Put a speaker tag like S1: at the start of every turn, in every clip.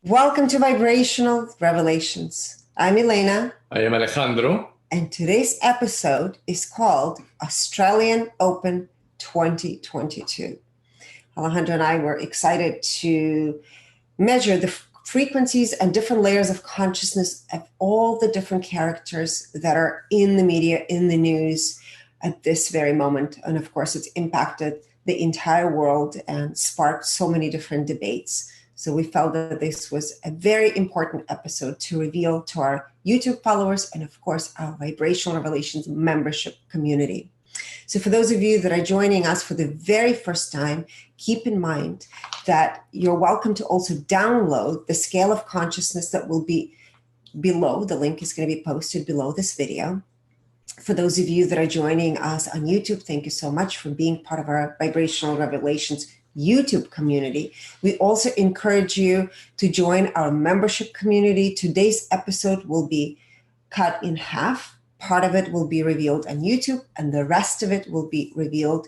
S1: Welcome to Vibrational Revelations. I'm Elena.
S2: I am Alejandro.
S1: And today's episode is called Australian Open 2022. Alejandro and I were excited to measure the frequencies and different layers of consciousness of all the different characters that are in the media, in the news at this very moment. And of course, it's impacted the entire world and sparked so many different debates. So we felt that this was a very important episode to reveal to our YouTube followers and, of course, our Vibrational Revelations membership community. So for those of you that are joining us for the very first time, keep in mind that you're welcome to also download the scale of consciousness that will be below. The link is going to be posted below this video. For those of you that are joining us on YouTube, thank you so much for being part of our Vibrational Revelations YouTube community. We also encourage you to join our membership community. Today's episode will be cut in half. Part of it will be revealed on YouTube, and the rest of it will be revealed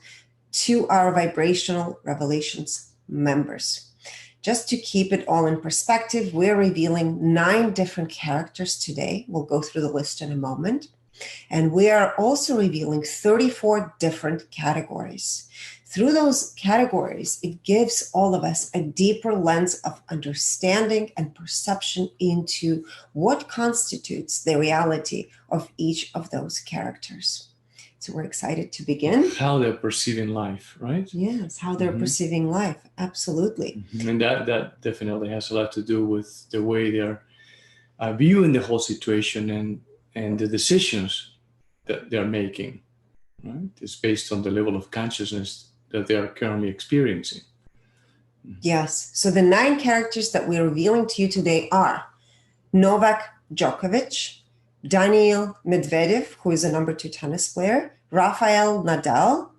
S1: to our Vibrational Revelations members. Just to keep it all in perspective, we're revealing 9 different characters today. We'll go through the list in a moment. And we are also revealing 34 different categories. Through those categories, it gives all of us a deeper lens of understanding and perception into what constitutes the reality of each of those characters. So we're excited to begin.
S2: How they're perceiving life, right?
S1: Yes, how they're perceiving life. Absolutely.
S2: And that definitely has a lot to do with the way they're viewing the whole situation and the decisions that they're making, right? It's based on the level of consciousness that they are currently experiencing.
S1: Yes. So the 9 characters that we're revealing to you today are Novak Djokovic, Daniil Medvedev, who is a number 2 tennis player, Rafael Nadal,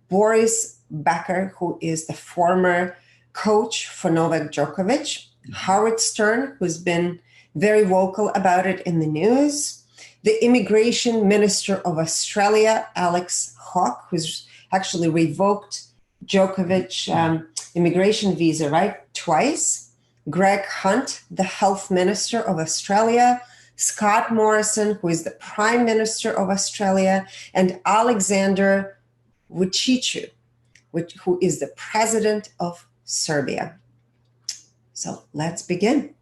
S1: Boris Becker, who is the former coach for Novak Djokovic, Howard Stern, who's been very vocal about it in the news, the Immigration Minister of Australia, Alex Hawke, who's actually revoked Djokovic immigration visa, right? Twice. Greg Hunt, the Health Minister of Australia, Scott Morrison, who is the Prime Minister of Australia, and Alexander Vučić, who is the President of Serbia. So let's begin.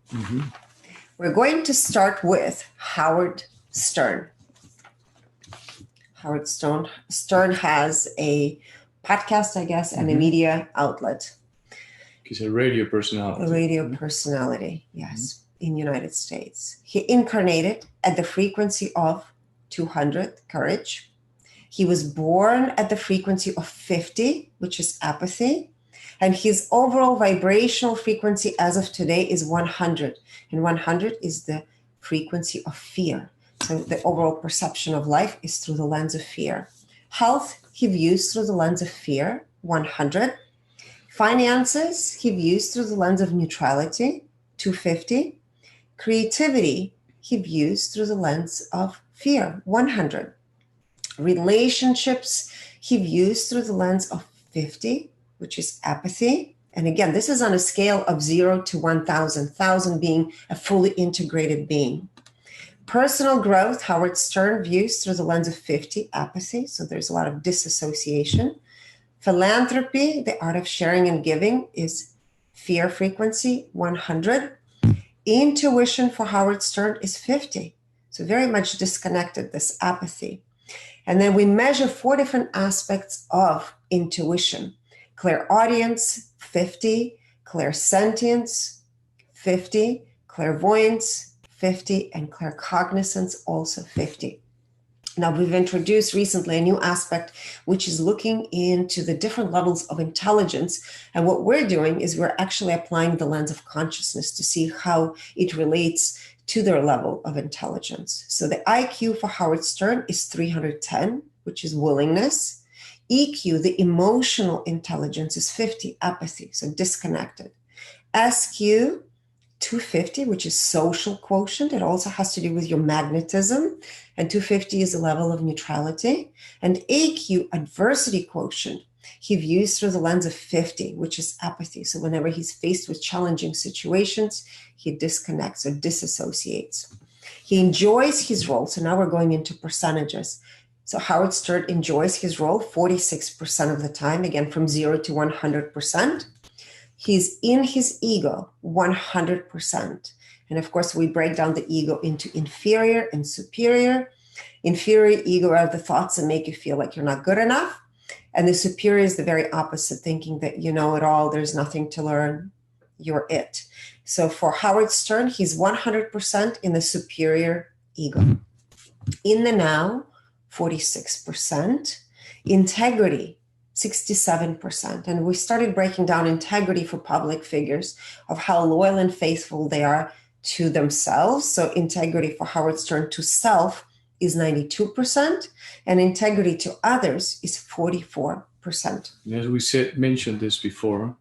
S1: We're going to start with Howard Stern. Howard Stern has a podcast, I guess, and a media outlet.
S2: He's a radio personality.
S1: A radio personality, yes, in the United States. He incarnated at the frequency of 200, courage. He was born at the frequency of 50, which is apathy. And his overall vibrational frequency as of today is 100. And 100 is the frequency of fear. So the overall perception of life is through the lens of fear. Health, he views through the lens of fear, 100. Finances, he views through the lens of neutrality, 250. Creativity, he views through the lens of fear, 100. Relationships, he views through the lens of 50, which is apathy. And again, this is on a scale of 0 to 1,000, 1,000 being a fully integrated being. Personal growth, Howard Stern views through the lens of 50, apathy. So there's a lot of disassociation. Philanthropy, the art of sharing and giving, is fear frequency, 100. Intuition for Howard Stern is 50. So very much disconnected, this apathy. And then we measure 4 different aspects of intuition. Clairaudience, 50. Clairsentience, 50. Clairvoyance, 50, and claircognizance, also 50. Now, we've introduced recently a new aspect, which is looking into the different levels of intelligence. And what we're doing is we're actually applying the lens of consciousness to see how it relates to their level of intelligence. So the IQ for Howard Stern is 310, which is willingness. EQ, the emotional intelligence, is 50, apathy, so disconnected. SQ, 250, which is social quotient. It also has to do with your magnetism. And 250 is a level of neutrality. And AQ, adversity quotient, He views through the lens of 50, which is apathy. So whenever he's faced with challenging situations, he disconnects or disassociates. He enjoys his role. So now we're going into percentages. So Howard Stern enjoys his role 46% of the time, again, from 0 to 100%. He's in his ego 100%. And of course, we break down the ego into inferior and superior. Inferior ego are the thoughts that make you feel like you're not good enough. And the superior is the very opposite, thinking that you know it all, there's nothing to learn, you're it. So for Howard Stern, he's 100% in the superior ego. In the now, 46%. Integrity, 67%. And we started breaking down integrity for public figures of how loyal and faithful they are to themselves. So integrity for Howard Stern to self is 92%, and integrity to others is 44%.
S2: As we mentioned this before,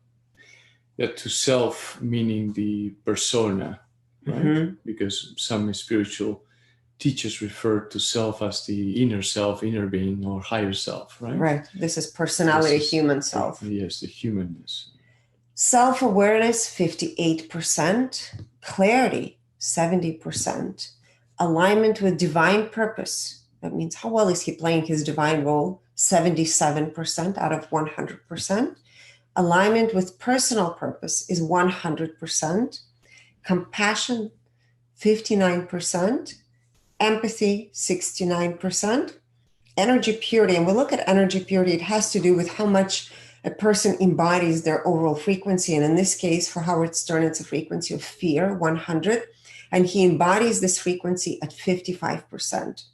S2: that to self meaning the persona, right? Mm-hmm. Because some spiritual teachers refer to self as the inner self, inner being, or higher self, right?
S1: Right. This is personality, human self.
S2: Yes, the humanness.
S1: Self-awareness, 58%. Clarity, 70%. Alignment with divine purpose. That means how well is he playing his divine role? 77% out of 100%. Alignment with personal purpose is 100%. Compassion, 59%. Empathy, 69%. Energy purity, and we look at energy purity, it has to do with how much a person embodies their overall frequency. And in this case, for Howard Stern, it's a frequency of fear, 100. And he embodies this frequency at 55%.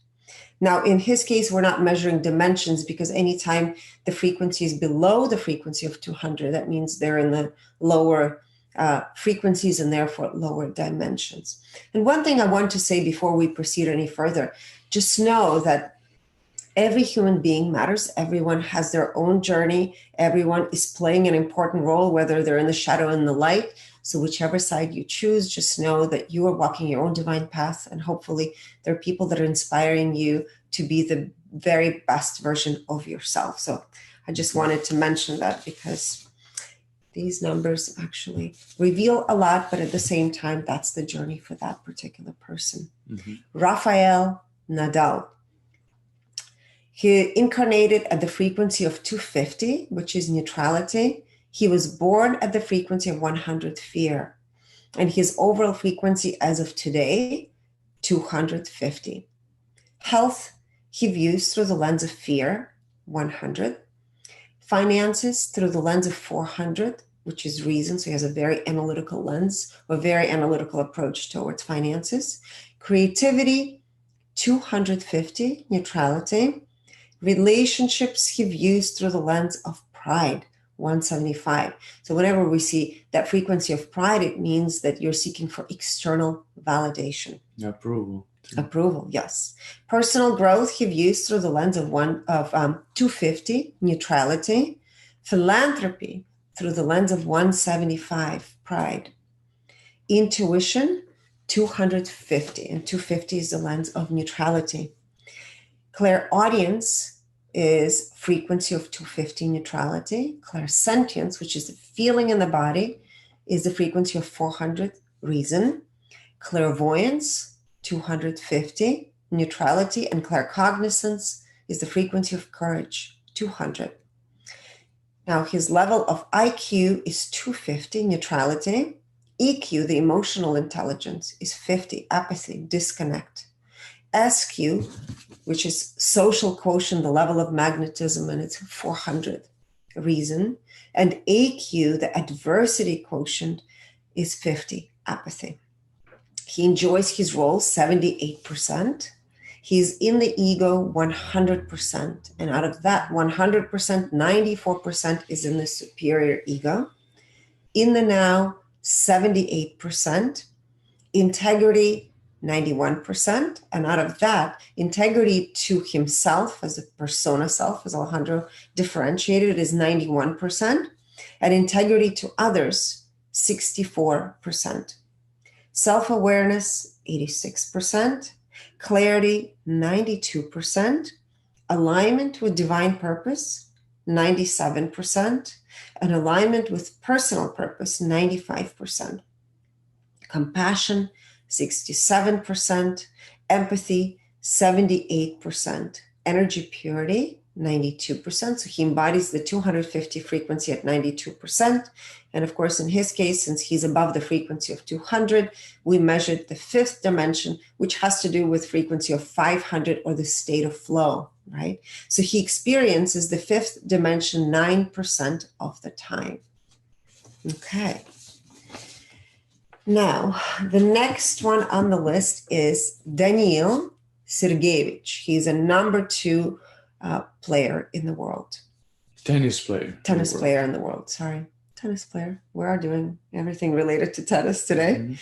S1: Now, in his case, we're not measuring dimensions because anytime the frequency is below the frequency of 200, that means they're in the lower frequencies and therefore lower dimensions. And one thing I want to say before we proceed any further, just know that every human being matters. Everyone has their own journey. Everyone is playing an important role, whether they're in the shadow and the light. So whichever side you choose, just know that you are walking your own divine path. And hopefully there are people that are inspiring you to be the very best version of yourself. So I just wanted to mention that because these numbers actually reveal a lot, but at the same time, that's the journey for that particular person. Mm-hmm. Rafael Nadal. He incarnated at the frequency of 250, which is neutrality. He was born at the frequency of 100 fear. And his overall frequency as of today, 250. Health, he views through the lens of fear, 100. Finances through the lens of 400, which is reason. So he has a very analytical lens, a very analytical approach towards finances. Creativity, 250, neutrality. Relationships, he views through the lens of pride, 175. So whenever we see that frequency of pride, it means that you're seeking for external validation.
S2: Approval.
S1: Approval, yes. Personal growth, he views through the lens of 250, neutrality. Philanthropy, through the lens of 175, pride. Intuition, 250, and 250 is the lens of neutrality. Clairaudience is frequency of 250, neutrality. Clairsentience, which is the feeling in the body, is the frequency of 400, reason. Clairvoyance, 250, neutrality. And claircognizance is the frequency of courage, 200. Now, his level of IQ is 250, neutrality. EQ, the emotional intelligence, is 50, apathy, disconnect. SQ, which is social quotient, the level of magnetism, and it's 400, reason. And AQ, the adversity quotient, is 50, apathy. He enjoys his role 78%. He's in the ego 100%. And out of that 100%, 94% is in the superior ego. In the now, 78%. Integrity, 91%. And out of that, integrity to himself as a persona self, as Alejandro differentiated, is 91%. And integrity to others, 64%. Self-awareness, 86%. Clarity, 92%. Alignment with divine purpose, 97%, and alignment with personal purpose, 95%. Compassion, 67%, empathy, 78%, energy purity, 92%. So he embodies the 250 frequency at 92%. And of course, in his case, since he's above the frequency of 200, we measured the fifth dimension, which has to do with frequency of 500 or the state of flow, right? So he experiences the fifth dimension 9% of the time. Okay. Now, the next one on the list is Daniil Sergeyevich. He's a number 2 player in the world.
S2: Tennis player.
S1: Tennis player in the world, sorry. Tennis player. We are doing everything related to tennis today. Mm-hmm.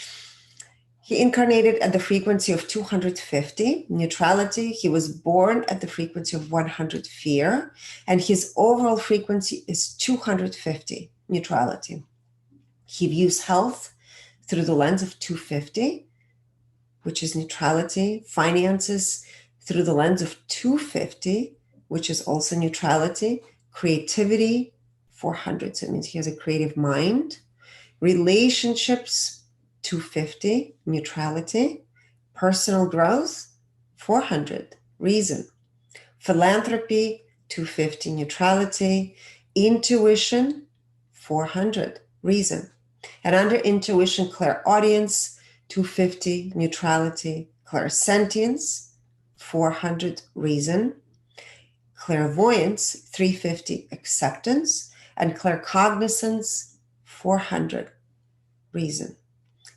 S1: He incarnated at the frequency of 250, neutrality. He was born at the frequency of 100, fear. And his overall frequency is 250, neutrality. He views health through the lens of 250, which is neutrality. Finances through the lens of 250, which is also neutrality. Creativity, 400, so it means he has a creative mind. Relationships, 250, neutrality. Personal growth, 400, reason. Philanthropy, 250, neutrality. Intuition, 400, reason. And under intuition, clairaudience, 250, neutrality. Clairsentience, 400, reason. Clairvoyance, 350, acceptance. And claircognizance, 400, reason.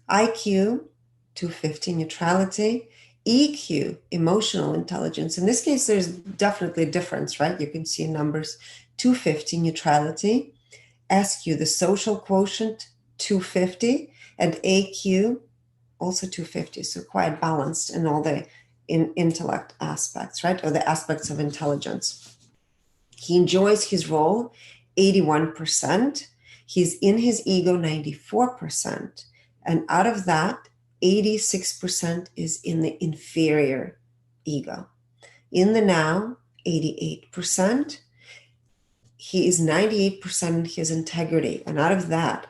S1: IQ, 250, neutrality. EQ, emotional intelligence. In this case, there's definitely a difference, right? You can see numbers, 250, neutrality. SQ, the social quotient, 250. And AQ, also 250. So quite balanced in all the intellect aspects, right? Or the aspects of intelligence. He enjoys his role, 81%. He's in his ego, 94%. And out of that, 86% is in the inferior ego. In the now, 88%. He is 98% in his integrity. And out of that,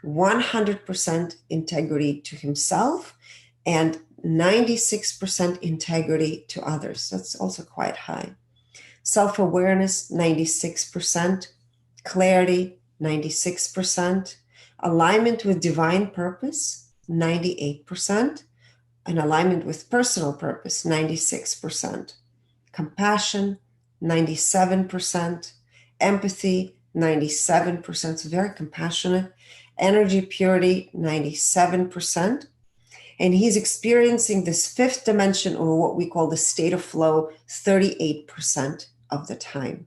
S1: 100% integrity to himself and 96% integrity to others. That's also quite high. Self-awareness, 96%. Clarity, 96%. Alignment with divine purpose, 98%. And alignment with personal purpose, 96%. Compassion, 97%. Empathy, 97%. So very compassionate. Energy purity, 97%. And he's experiencing this fifth dimension, or what we call the state of flow, 38% of the time.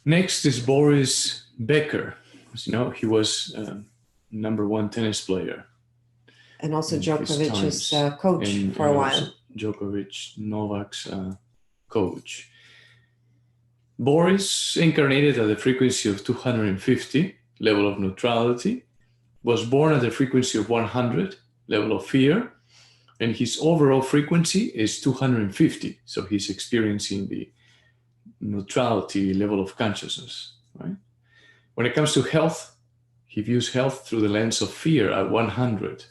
S2: Next is Boris Becker. As you know, he was number 1 tennis player.
S1: And also Djokovic's coach for a while.
S2: Djokovic, Novak's coach. Boris incarnated at the frequency of 250, level of neutrality, was born at the frequency of 100, level of fear, and his overall frequency is 250. So he's experiencing the neutrality level of consciousness, right? When it comes to health, he views health through the lens of fear at 100.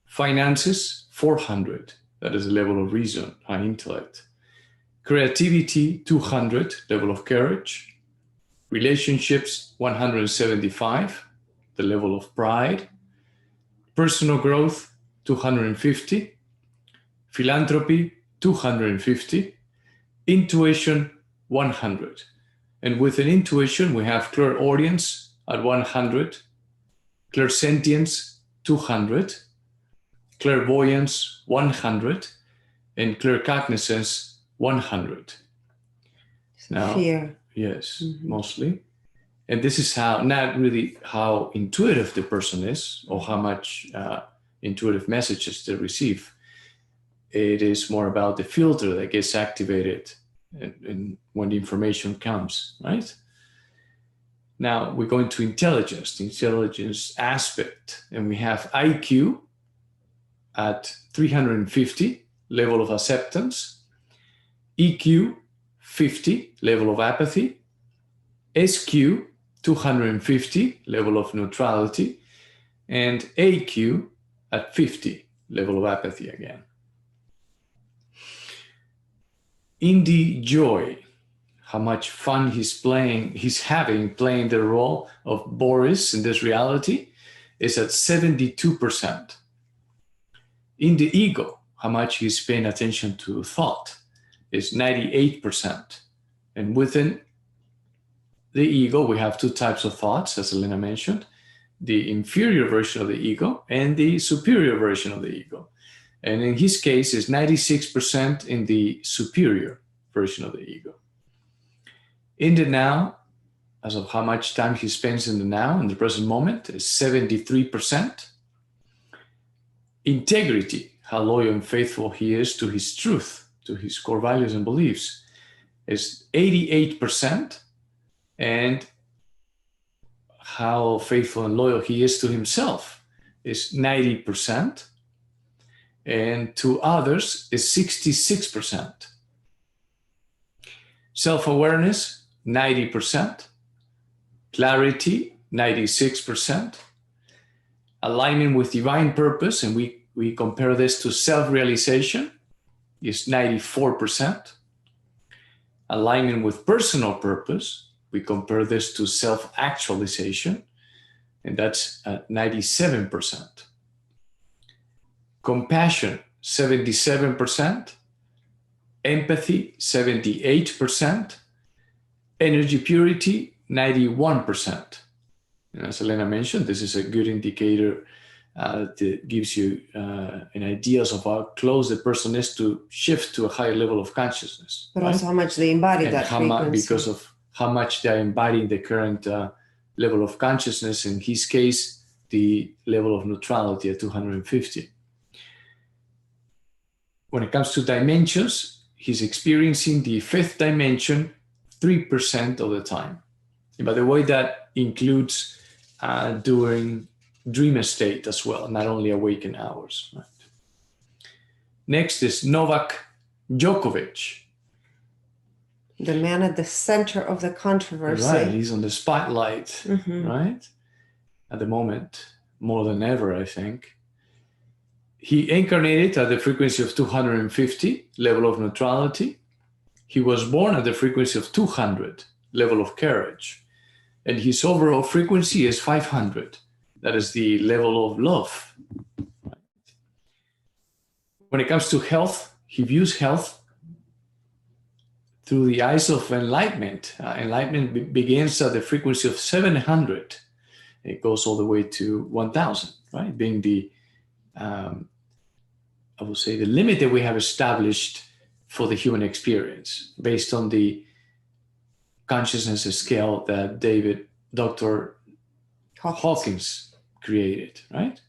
S2: Finances, 400. That is the level of reason, high intellect. Creativity, 200, level of courage. Relationships, 175, the level of pride. Personal growth, 250. Philanthropy, 250. Intuition, 100. And within intuition, we have clairaudience at 100. Clairsentience, 200. Clairvoyance, 100. And claircognizance, 100. Now,
S1: fear.
S2: Yes, mostly. And this is how, not really how intuitive the person is or how much intuitive messages they receive. It is more about the filter that gets activated and when the information comes, right? Now we go into intelligence, the intelligence aspect, and we have IQ at 350, level of acceptance. EQ 50, level of apathy. SQ 250, level of neutrality. And AQ at 50, level of apathy again. Indie joy, how much fun he's having playing the role of Boris in this reality, is at 72%. In the ego, how much he's paying attention to thought, is 98%. And within the ego, we have two types of thoughts, as Elena mentioned, the inferior version of the ego and the superior version of the ego. And in his case, it's 96% in the superior version of the ego. In the now, as of how much time he spends in the now, in the present moment, is 73%. Integrity, how loyal and faithful he is to his truth, to his core values and beliefs, is 88%. And how faithful and loyal he is to himself is 90%. And to others is 66%. Self-awareness, 90%. Clarity, 96%. Alignment with divine purpose, and we compare this to self-realization, is 94%. Alignment with personal purpose, we compare this to self-actualization, and that's at 97%. Compassion, 77%. Empathy, 78%. Energy purity, 91%. And as Elena mentioned, this is a good indicator that gives you an idea of how close the person is to shift to a higher level of consciousness.
S1: But
S2: right?
S1: also how much they embody
S2: And
S1: that
S2: frequency. Because of how much they're embodying the current level of consciousness, in his case, the level of neutrality at 250. When it comes to dimensions, he's experiencing the fifth dimension 3% of the time. And by the way, that includes during dream state as well, not only awakened hours. Right? Next is Novak Djokovic.
S1: The man at the center of the controversy.
S2: Right, he's on the spotlight, right? At the moment, more than ever, I think. He incarnated at the frequency of 250, level of neutrality. He was born at the frequency of 200, level of courage. And his overall frequency is 500. That is the level of love. When it comes to health, he views health through the eyes of enlightenment. Enlightenment begins at the frequency of 700. It goes all the way to 1,000, right? Being the, I would say, the limit that we have established for the human experience based on the consciousness scale that Dr. Hawkins created, right?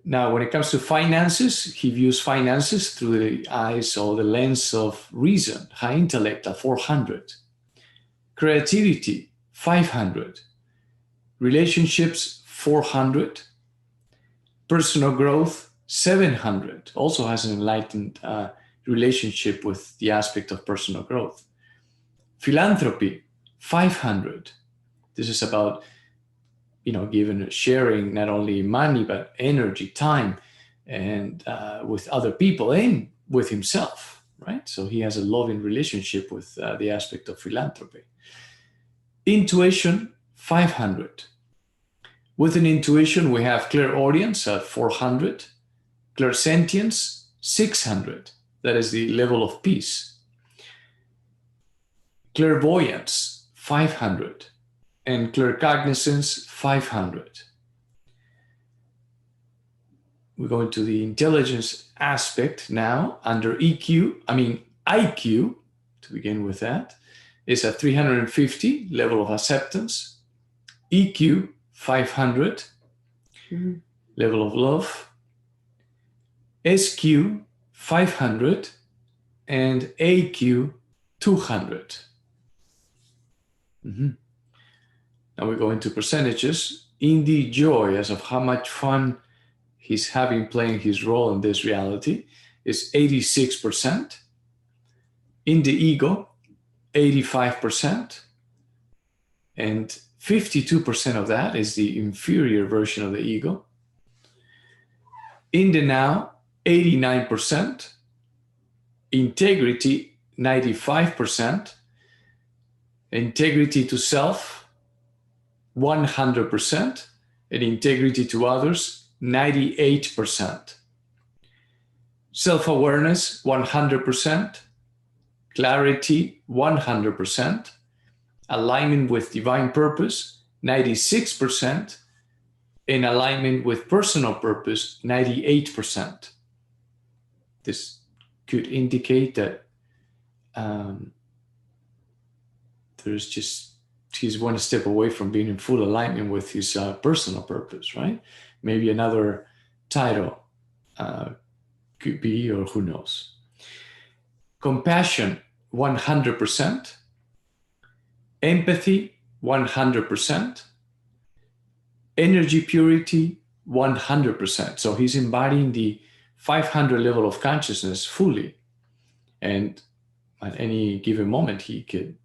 S2: Now, when it comes to finances, he views finances through the eyes or the lens of reason, high intellect at 400. Creativity, 500. Relationships, 400. Personal growth, 700. Also has an enlightened relationship with the aspect of personal growth. Philanthropy, 500. This is about, given sharing not only money, but energy, time, and with other people and with himself, right? So he has a loving relationship with the aspect of philanthropy. Intuition, 500. Within intuition, we have clairaudience at 400, clairsentience, 600. That is the level of peace. Clairvoyance, 500. And claircognizance, 500. We go into the intelligence aspect now under IQ, to begin with that, is at 350, level of acceptance. EQ, 500, level of love. SQ, 500, and AQ, 200. Now we go into percentages. In the joy, as of how much fun he's having playing his role in this reality, is 86%. In the ego, 85%. And 52% of that is the inferior version of the ego. In the now, 89%. Integrity, 95%. Integrity to self, 100%. And integrity to others, 98%. Self-awareness, 100%. Clarity, 100%. Alignment with divine purpose, 96%. And alignment with personal purpose, 98%. This could indicate that he's one step away from being in full alignment with his personal purpose, right? Maybe another title could be, or who knows. Compassion, 100%. Empathy, 100%. Energy purity, 100%. So he's embodying the 500 level of consciousness fully. And at any given moment, he could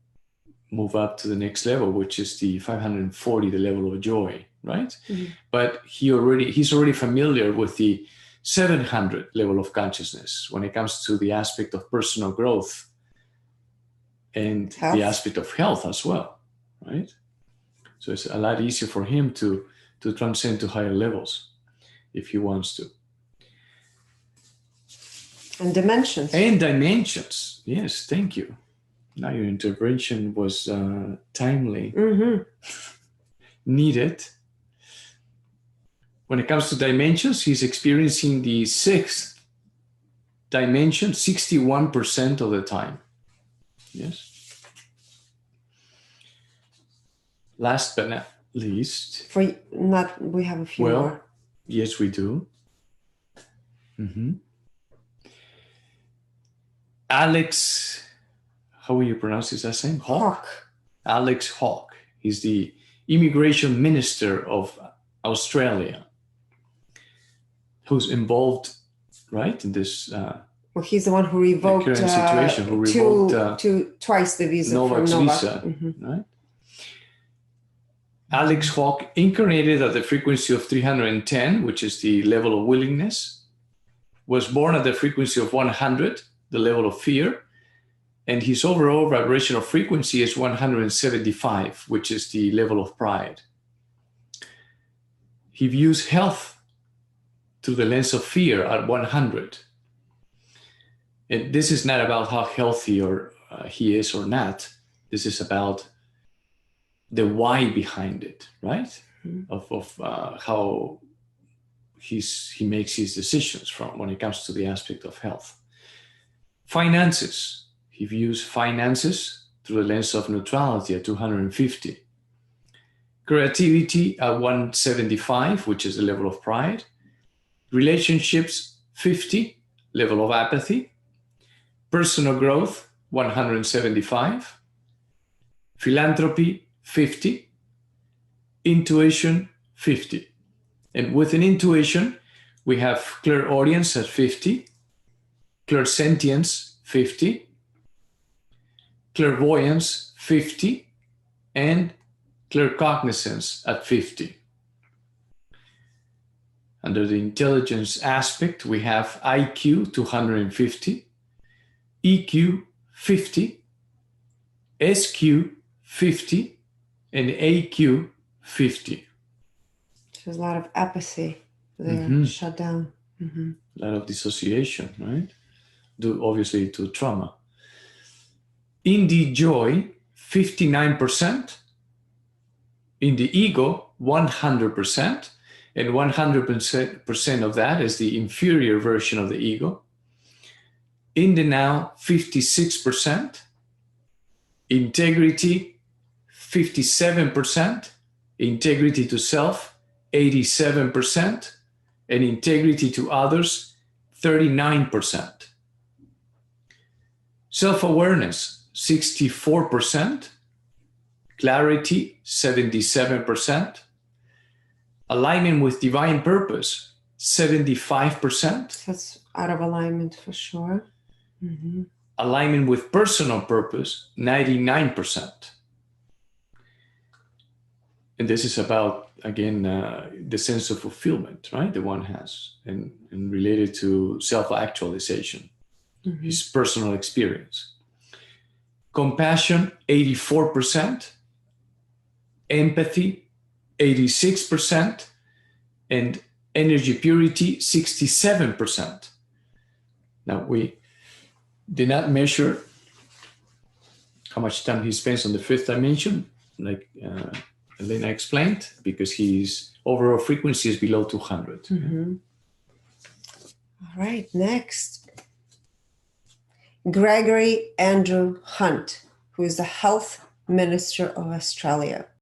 S2: move up to the next level, which is the 540, the level of joy, right? Mm-hmm. But he's already familiar with the 700 level of consciousness when it comes to the aspect of personal growth and health. The aspect of health as well, right? So it's a lot easier for him to transcend to higher levels if he wants to.
S1: And dimensions.
S2: And dimensions. Yes, thank you. Now your intervention was timely, needed. When it comes to dimensions, he's experiencing the 6th dimension 61% of the time. Yes. Last but not least.
S1: We have a few more.
S2: Yes, we do. Mm-hmm. Alex, how will you pronounce his last name?
S1: Hawk.
S2: Alex Hawk. He's the immigration minister of Australia, who's involved, right, in this.
S1: Well, he's the one who revoked
S2: the current situation. Who revoked
S1: twice the visa
S2: Novak's
S1: from Novak.
S2: visa, right? Alex Hawk incarnated at the frequency of 310, which is the level of willingness. Was born at the frequency of 100, the level of fear. And his overall vibrational frequency is 175, which is the level of pride. He views health through the lens of fear at 100. And this is not about how healthy or he is or not. This is about the why behind it, right? Mm-hmm. Of how he makes his decisions from when it comes to the aspect of health. Finances. He views finances through the lens of neutrality at 250. Creativity at 175, which is the level of pride. Relationships, 50, level of apathy. Personal growth, 175. Philanthropy, 50. Intuition, 50. And within intuition, we have clairaudience at 50. Clairsentience, 50. Clairvoyance, 50. And claircognizance at 50. Under the intelligence aspect, we have IQ, 250. EQ, 50. SQ, 50. And AQ, 50.
S1: There's a lot of apathy there, shut down. Mm-hmm.
S2: A lot of dissociation, right? Due obviously to trauma. In the joy, 59%. In the ego, 100%. And 100% of that is the inferior version of the ego. In the now, 56%. Integrity, 57%. Integrity to self, 87%. And integrity to others, 39%. Self-awareness, 64%. Clarity, 77%. Alignment with divine purpose, 75%.
S1: That's out of alignment for sure. Mm-hmm.
S2: alignment with personal purpose, 99%. And this is about, again, the sense of fulfillment, right? The one has, and related to self-actualization, his personal experience. Compassion, 84%. Empathy, 86%. And energy purity, 67%. Now, we did not measure how much time he spends on the fifth dimension, like Elena explained, because his overall frequency is below 200.
S1: All right, next. Gregory Andrew Hunt, who is the Health Minister of Australia.